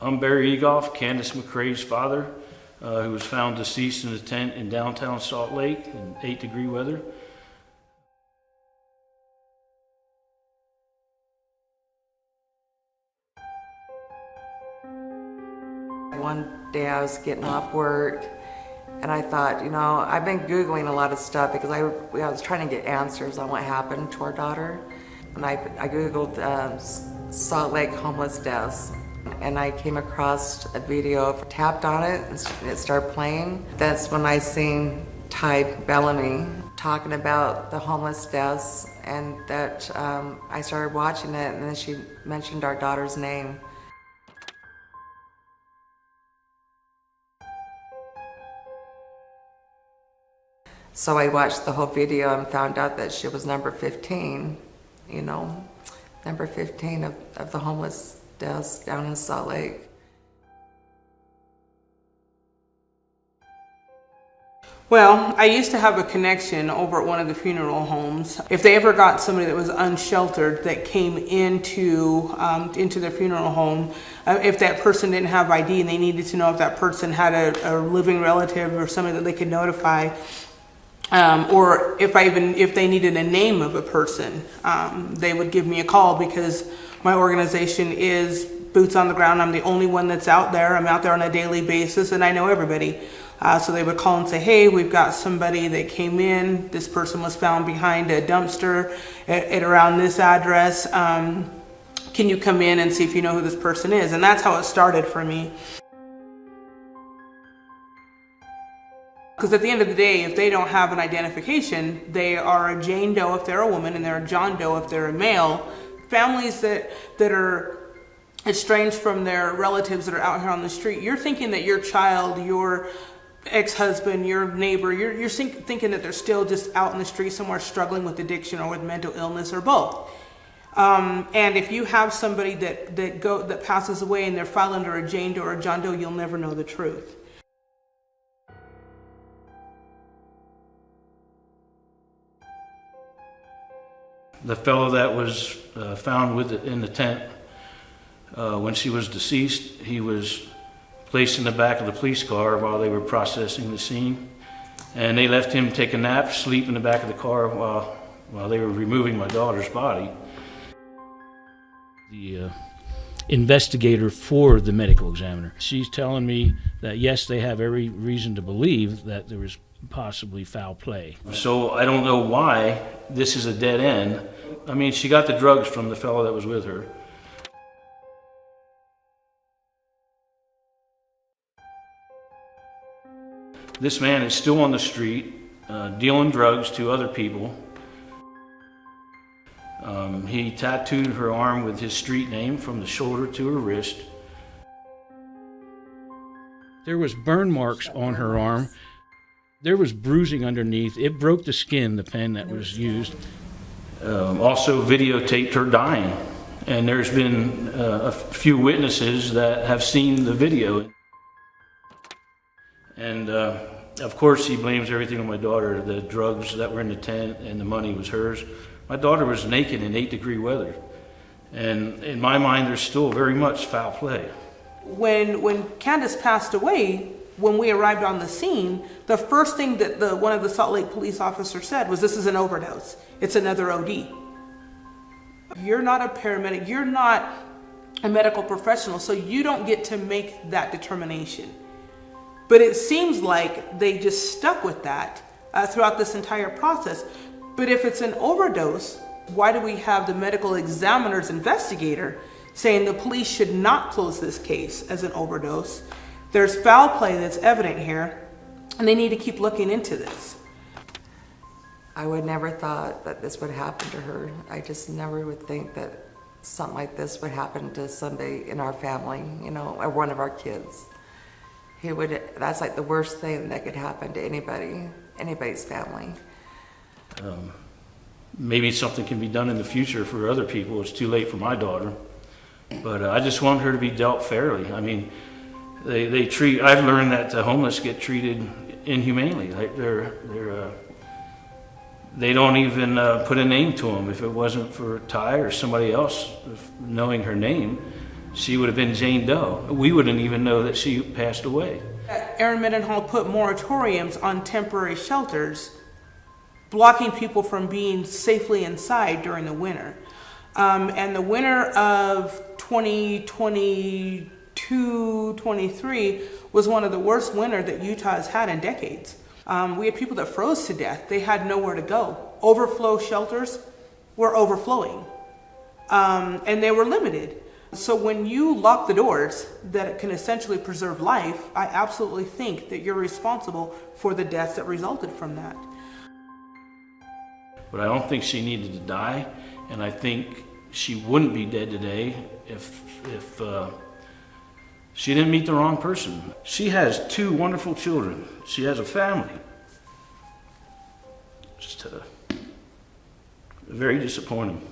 I'm Barry Egolf, Candice McCray's father, who was found deceased in a tent in downtown Salt Lake in 8-degree weather. One day I was getting off work and I thought, you know, I've been Googling a lot of stuff because I was trying to get answers on what happened to our daughter. And I Googled Salt Lake homeless deaths. And I came across a video, tapped on it, and it started playing. That's when I seen Ty Bellamy talking about the homeless deaths, and that I started watching it, and then she mentioned our daughter's name. So I watched the whole video and found out that she was number 15, you know, number 15 of the homeless deaths down in Salt Lake. Well, I used to have a connection over at one of the funeral homes. If they ever got somebody that was unsheltered that came into their funeral home, if that person didn't have ID and they needed to know if that person had a living relative or somebody that they could notify, or if they needed a name of a person, they would give me a call, because my organization is boots on the ground. I'm the only one that's out there. I'm out there on a daily basis, and I know everybody. So they would call and say, hey, we've got somebody that came in. This person was found behind a dumpster at around this address. Can you come in and see if you know who this person is? And that's how it started for me. Because at the end of the day, if they don't have an identification, they are a Jane Doe if they're a woman, and they're a John Doe if they're a male. Families that are estranged from their relatives that are out here on the street, you're thinking that your child, your ex-husband, your neighbor, you're thinking that they're still just out in the street somewhere struggling with addiction or with mental illness or both. And if you have somebody that passes away and they're filed under a Jane Doe or a John Doe, you'll never know the truth. The fellow that was found in the tent when she was deceased, he was placed in the back of the police car while they were processing the scene, and they left him take a nap, sleep in the back of the car while they were removing my daughter's body. The investigator for the medical examiner, she's telling me that yes, they have every reason to believe that there was possibly foul play. So I don't know why this is a dead end. I mean, she got the drugs from the fellow that was with her. This man is still on the street dealing drugs to other people. He tattooed her arm with his street name from the shoulder to her wrist. There was burn marks on her arm. There was bruising underneath. It broke the skin, the pen that was used. Also videotaped her dying. And there's been a few witnesses that have seen the video. And of course he blames everything on my daughter. The drugs that were in the tent and the money was hers. My daughter was naked in 8-degree weather. And in my mind, there's still very much foul play. When Candice passed away, when we arrived on the scene, the first thing that one of the Salt Lake police officers said was, this is an overdose. It's another OD. You're not a paramedic. You're not a medical professional, so you don't get to make that determination. But it seems like they just stuck with that throughout this entire process. But if it's an overdose, why do we have the medical examiner's investigator saying the police should not close this case as an overdose? There's foul play that's evident here, and they need to keep looking into this. I would never thought that this would happen to her. I just never would think that something like this would happen to somebody in our family, you know, or one of our kids. That's like the worst thing that could happen to anybody's family. Maybe something can be done in the future for other people. It's too late for my daughter. But I just want her to be dealt fairly. I mean, I've learned that the homeless get treated inhumanely. Like they don't even put a name to them. If it wasn't for Ty or somebody else knowing her name, she would have been Jane Doe. We wouldn't even know that she passed away. Aaron Mendenhall put moratoriums on temporary shelters, blocking people from being safely inside during the winter. And the winter of 2022-23 was one of the worst winters that Utah has had in decades. We had people that froze to death. They had nowhere to go. Overflow shelters were overflowing, and they were limited. So when you lock the doors that can essentially preserve life, I absolutely think that you're responsible for the deaths that resulted from that. But I don't think she needed to die, and I think she wouldn't be dead today if she didn't meet the wrong person. She has 2 wonderful children. She has a family. Just very disappointing.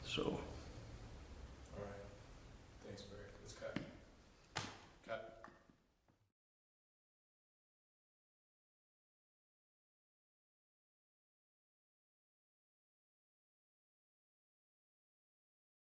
So.